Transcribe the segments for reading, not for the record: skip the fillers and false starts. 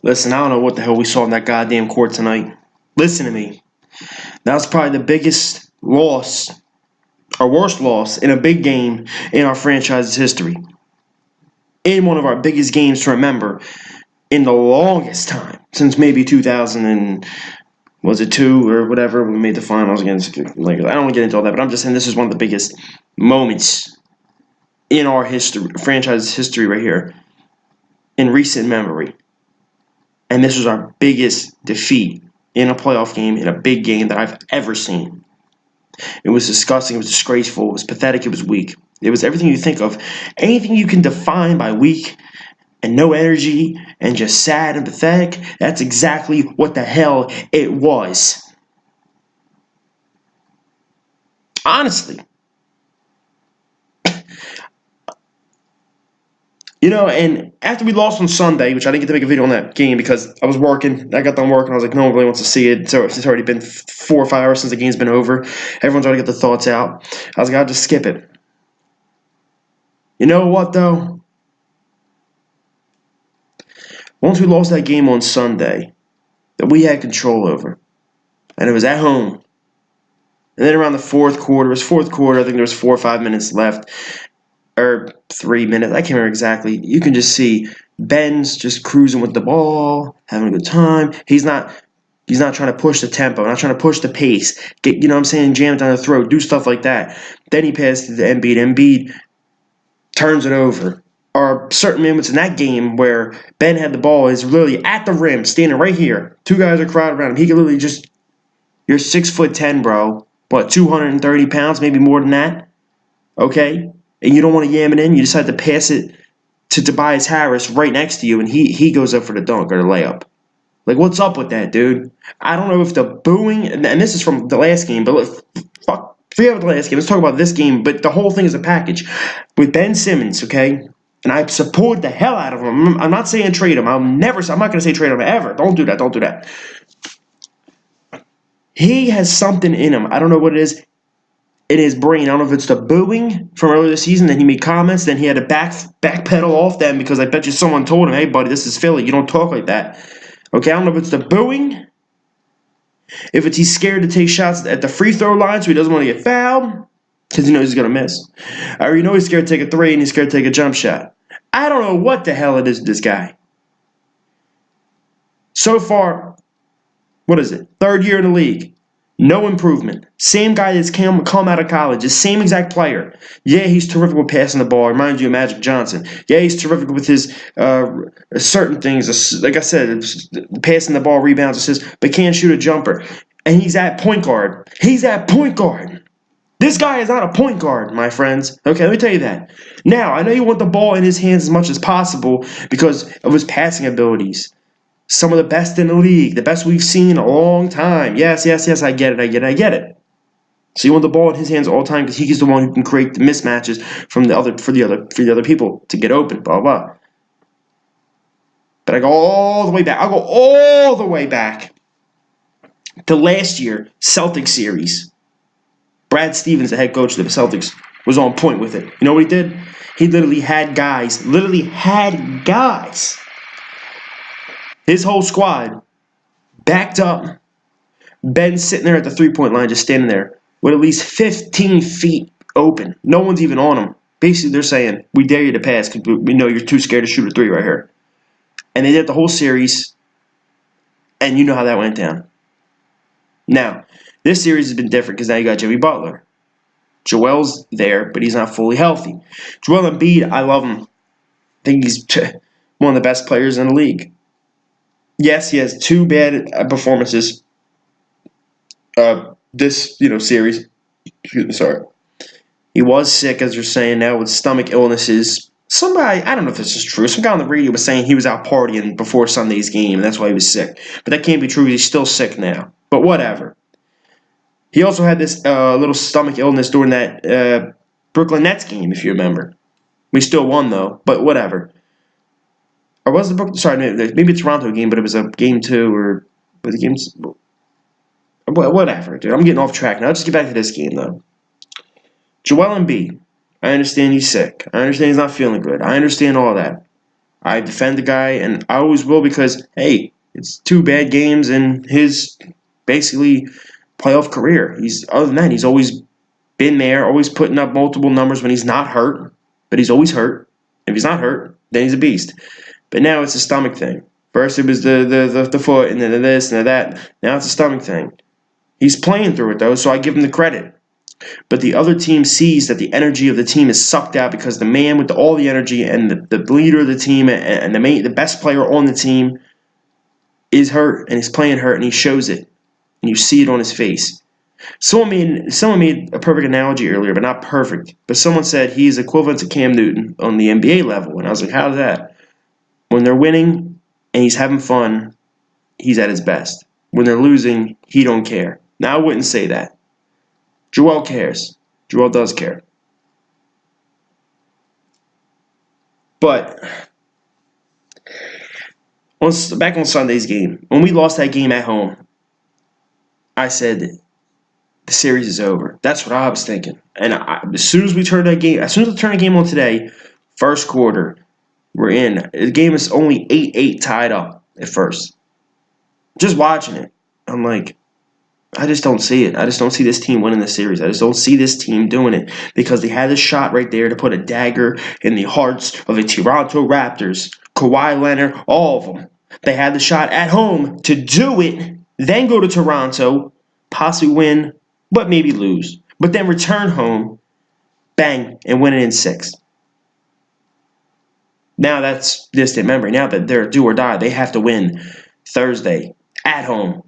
Listen, I don't know what the hell we saw in that goddamn court tonight. Listen to me. That was probably the biggest loss, or worst loss, in a big game in our franchise's history. In one of our biggest games to remember in the longest time, since maybe 2000 and was it 2 or whatever, we made the finals against Lakers. I don't want to get into all that, but I'm just saying this is one of the biggest moments in our history, franchise history right here, in recent memory. And this was our biggest defeat in a playoff game, in a big game that I've ever seen. It was disgusting, it was disgraceful, it was pathetic, it was weak. It was everything you think of. Anything you can define by weak and no energy and just sad and pathetic, that's exactly what the hell it was. Honestly. And after we lost on Sunday, which I didn't get to make a video on that game because I was working. I got done working. I was like, no one really wants to see it. So it's already been 4 or 5 hours since the game's been over. Everyone's already got their thoughts out. I was like, I'll just skip it. You know what, though? Once we lost that game on Sunday, that we had control over, and it was at home. And then around the fourth quarter, I think there was 4 or 5 minutes left. Or 3 minutes, I can't remember exactly. You can just see Ben's just cruising with the ball, having a good time. He's not trying to push the tempo, not trying to push the pace. Jam it down the throat, do stuff like that. Then he passes to Embiid. Embiid turns it over. Or certain moments in that game where Ben had the ball, is literally at the rim, standing right here. 2 guys are crowded around him. He can literally just, you're 6'10", bro. What, 230 pounds, maybe more than that? Okay? And you don't want to yam it in, you decide to pass it to Tobias Harris right next to you, and he goes up for the dunk or the layup. Like, what's up with that, dude? I don't know if the booing, and this is from the last game, but forget about the last game. Let's talk about this game, but the whole thing is a package. With Ben Simmons, okay? And I support the hell out of him. I'm not saying trade him. I'm not going to say trade him ever. Don't do that. He has something in him. I don't know what it is. In his brain, I don't know if it's the booing from earlier this season, then he made comments, then he had to backpedal off them because I bet you someone told him, hey, buddy, this is Philly. You don't talk like that. Okay, I don't know if it's the booing, if it's he's scared to take shots at the free throw line so he doesn't want to get fouled because he knows he's going to miss. Or he's scared to take a 3 and he's scared to take a jump shot. I don't know what the hell it is with this guy. So far, what is it? 3rd year in the league. No improvement. Same guy that's come out of college. The same exact player. Yeah, he's terrific with passing the ball. Reminds you of Magic Johnson. Yeah, he's terrific with his certain things. Like I said, passing the ball, rebounds, assists, but can't shoot a jumper. And he's at point guard. This guy is not a point guard, my friends. Okay, let me tell you that. Now, I know you want the ball in his hands as much as possible because of his passing abilities. Some of the best in the league, the best we've seen in a long time. Yes, I get it. So you want the ball in his hands all the time because he's the one who can create the mismatches for the other people to get open, blah blah. But I go all the way back. I'll go all the way back to last year Celtics series. Brad Stevens, the head coach of the Celtics, was on point with it. You know what he did? He literally had guys. His whole squad backed up. Ben sitting there at the 3-point line, just standing there with at least 15 feet open. No one's even on him. Basically, they're saying, we dare you to pass because we know you're too scared to shoot a 3 right here. And they did the whole series, and you know how that went down. Now, this series has been different because now you got Jimmy Butler. Joel's there, but he's not fully healthy. Joel Embiid, I love him. I think he's one of the best players in the league. Yes, he has 2 bad performances this series. Sorry. He was sick, as you're saying now, with stomach illnesses. Somebody, I don't know if this is true, some guy on the radio was saying he was out partying before Sunday's game, and that's why he was sick. But that can't be true. He's still sick now. But whatever. He also had this little stomach illness during that Brooklyn Nets game, if you remember. We still won, though, but whatever. Or was the Brooklyn? Sorry, maybe it's Toronto game, but it was a game 2 or was the games. Whatever, dude. I'm getting off track now. Let's get back to this game though. Joel Embiid. I understand he's sick. I understand he's not feeling good. I understand all that. I defend the guy, and I always will because, hey, it's 2 bad games in his basically playoff career. Other than that, he's always been there, always putting up multiple numbers when he's not hurt, but he's always hurt. If he's not hurt, then he's a beast. But now it's a stomach thing. First it was the foot, and then the this and the that. Now it's a stomach thing. He's playing through it though, so I give him the credit. But the other team sees that the energy of the team is sucked out because the man with all the energy and the leader of the team and the best player on the team is hurt, and he's playing hurt, and he shows it, and you see it on his face. Someone made a perfect analogy earlier, but not perfect. But someone said he's equivalent to Cam Newton on the NBA level, and I was like, how's that? When they're winning and he's having fun, he's at his best. When they're losing, he don't care. Now I wouldn't say that. Joel cares. Joel does care. But back on Sunday's game, when we lost that game at home, I said the series is over. That's what I was thinking. And as soon as we turned the game on today, first quarter, we're in. The game is only 8-8 tied up at first. Just watching it, I'm like, I just don't see it. I just don't see this team winning the series. I just don't see this team doing it because they had a shot right there to put a dagger in the hearts of the Toronto Raptors. Kawhi Leonard, all of them. They had the shot at home to do it, then go to Toronto, possibly win, but maybe lose. But then return home, bang, and win it in 6. Now that's distant memory. Now that they're do or die, they have to win Thursday at home.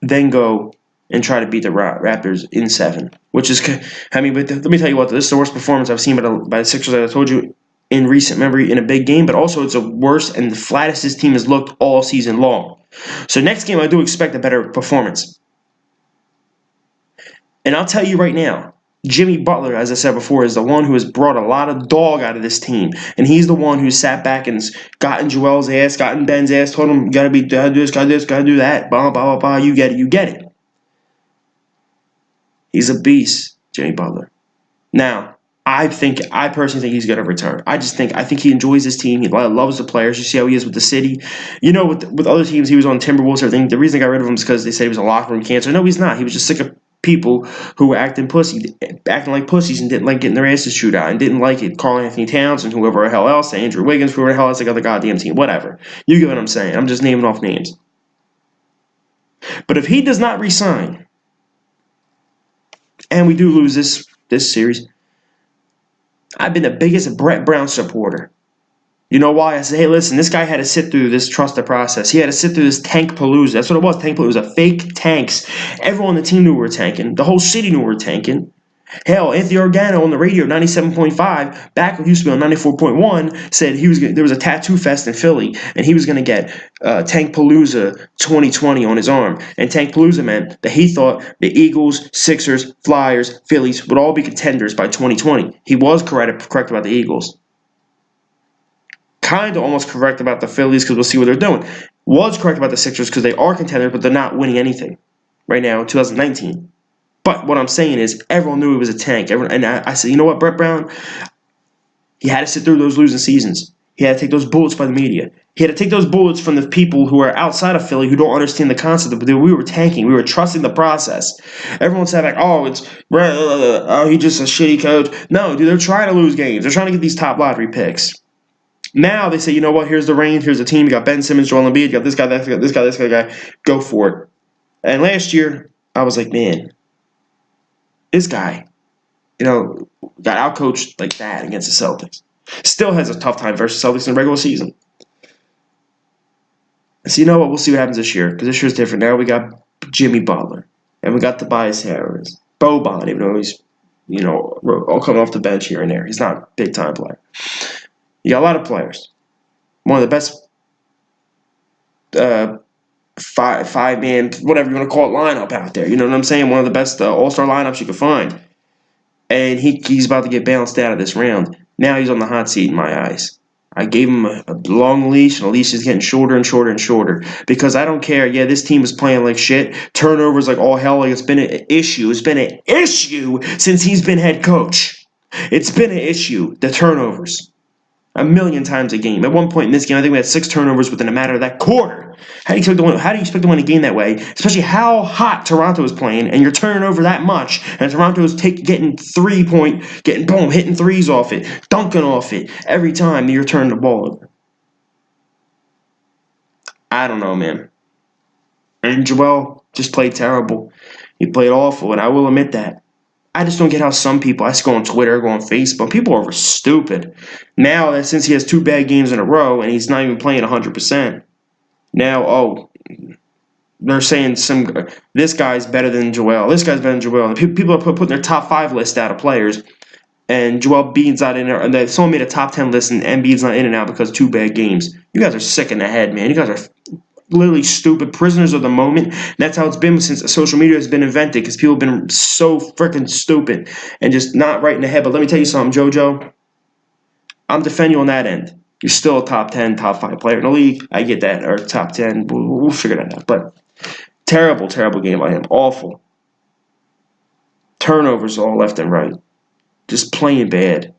Then go and try to beat the Raptors in 7, which is, but let me tell you what, this is the worst performance I've seen by the Sixers that I told you in recent memory in a big game, but also it's the worst and the flattest this team has looked all season long. So next game, I do expect a better performance. And I'll tell you right now, Jimmy Butler, as I said before, is the one who has brought a lot of dog out of this team. And he's the one who sat back and got in Joel's ass, got in Ben's ass, told him, gotta do this, gotta do that, blah, blah, blah, blah, you get it. He's a beast, Jimmy Butler. Now, I personally think he's going to return. I think he enjoys his team. He loves the players. You see how he is with the city. You know, with other teams, he was on Timberwolves or everything. The reason they got rid of him is because they said he was a locker room cancer. No, he's not. He was just sick of people who were acting like pussies and didn't like getting their asses chewed out and didn't like it. Karl Anthony Towns and whoever the hell else, Andrew Wiggins, whoever the hell else, like other goddamn team, whatever. You get what I'm saying. I'm just naming off names. But if he does not resign, and we do lose this series, I've been the biggest Brett Brown supporter. You know why? I said, hey, listen, this guy had to sit through this trusted process. He had to sit through this tank palooza. That's what it was, tank palooza. It was a fake tanks. Everyone on the team knew we were tanking. The whole city knew we were tanking. Hell, Anthony Organo on the radio, 97.5, back when he used to be on 94.1, said there was a tattoo fest in Philly, and he was going to get Tank Palooza 2020 on his arm. And Tank Palooza meant that he thought the Eagles, Sixers, Flyers, Phillies would all be contenders by 2020. He was correct about the Eagles. Kind of almost correct about the Phillies because we'll see what they're doing. Was correct about the Sixers because they are contenders, but they're not winning anything right now in 2019. But what I'm saying is everyone knew it was a tank. And I said, you know what, Brett Brown? He had to sit through those losing seasons. He had to take those bullets by the media. He had to take those bullets from the people who are outside of Philly who don't understand the concept. But we were tanking. We were trusting the process. Everyone said, like, he's just a shitty coach. No, dude, they're trying to lose games. They're trying to get these top lottery picks. Now they say, you know what, here's the range. Here's the team. You got Ben Simmons, Joel Embiid. You got this guy, this guy. Go for it. And last year, I was like, man, this guy, got outcoached like that against the Celtics. Still has a tough time versus Celtics in the regular season. So you know what? We'll see what happens this year because this year's different. Now we got Jimmy Butler and we got Tobias Harris, Boban, even though he's all coming off the bench here and there. He's not a big time player. You got a lot of players. One of the best five-man, whatever you want to call it, lineup out there. You know what I'm saying? One of the best all-star lineups you could find. And he's about to get bounced out of this round. Now he's on the hot seat in my eyes. I gave him a long leash, and the leash is getting shorter and shorter and shorter. Because I don't care. Yeah, this team is playing like shit. Turnovers like all hell. Like it's been an issue. It's been an issue since he's been head coach. It's been an issue. The turnovers. a million times a game. At one point in this game, I think we had 6 turnovers within a matter of that quarter. How do you expect to win a game that way? Especially how hot Toronto is playing, and you're turning over that much, and Toronto's getting 3-point, boom, hitting threes off it, dunking off it every time you're turning the ball over. I don't know, man. And Joel just played terrible. He played awful, and I will admit that. I just don't get how some people, I go on Twitter, go on Facebook, people are stupid. Now that since he has 2 bad games in a row and he's not even playing 100%, now, they're saying this guy's better than Joel. This guy's better than Joel. And people are putting their top 5 list out of players, and Joel Embiid's not in there. And someone made a top 10 list, and Embiid's not in and out because of 2 bad games. You guys are sick in the head, man. You guys are literally stupid, prisoners of the moment. And that's how it's been since social media has been invented, because people have been so freaking stupid and just not right in the head. But let me tell you something, JoJo. I'm defending you on that end. You're still a top 10, top 5 player in the league. I get that. Or top 10. We'll figure that out. But terrible, terrible game by him. Awful. Turnovers all left and right. Just playing bad.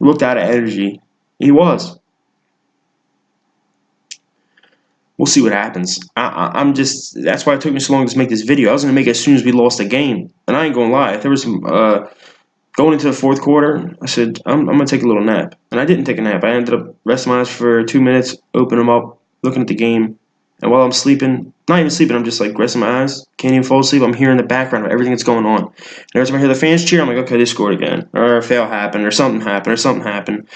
Looked out of energy. He was. We'll see what happens. I'm just, that's why it took me so long to make this video. I was going to make it as soon as we lost the game. And I ain't going to lie. If there was some, going into the 4th quarter, I said, I'm going to take a little nap. And I didn't take a nap. I ended up resting my eyes for 2 minutes, open them up, looking at the game. And while I'm sleeping, not even sleeping, I'm just like resting my eyes, can't even fall asleep. I'm hearing the background of everything that's going on. And every time I hear the fans cheer, I'm like, okay, they scored again. Or a fail happened, or something happened, or something happened.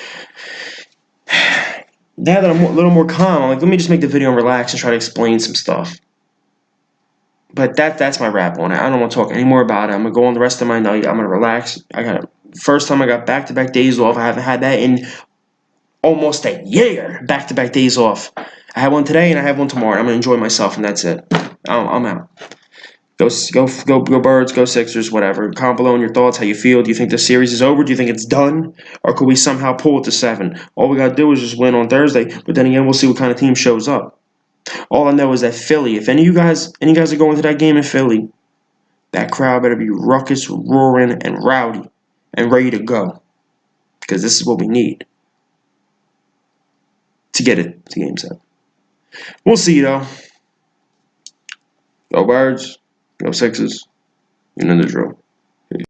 Now that I'm a little more calm, I'm like, let me just make the video and relax and try to explain some stuff. But that's my wrap on it. I don't want to talk any more about it. I'm going to go on the rest of my night. I'm going to relax. First time I got back-to-back days off. I haven't had that in almost a year, back-to-back days off. I have one today and I have one tomorrow. I'm going to enjoy myself, and that's it. I'm out. Go Birds, go Sixers, whatever. Comment below on your thoughts, how you feel. Do you think the series is over? Do you think it's done? Or could we somehow pull it to 7? All we got to do is just win on Thursday, but then again, we'll see what kind of team shows up. All I know is that Philly, if any of you guys are going to that game in Philly, that crowd better be ruckus, roaring, and rowdy, and ready to go. Because this is what we need to get it to Game 7. We'll see, though. Go Birds. Go Sixers. You know the drill.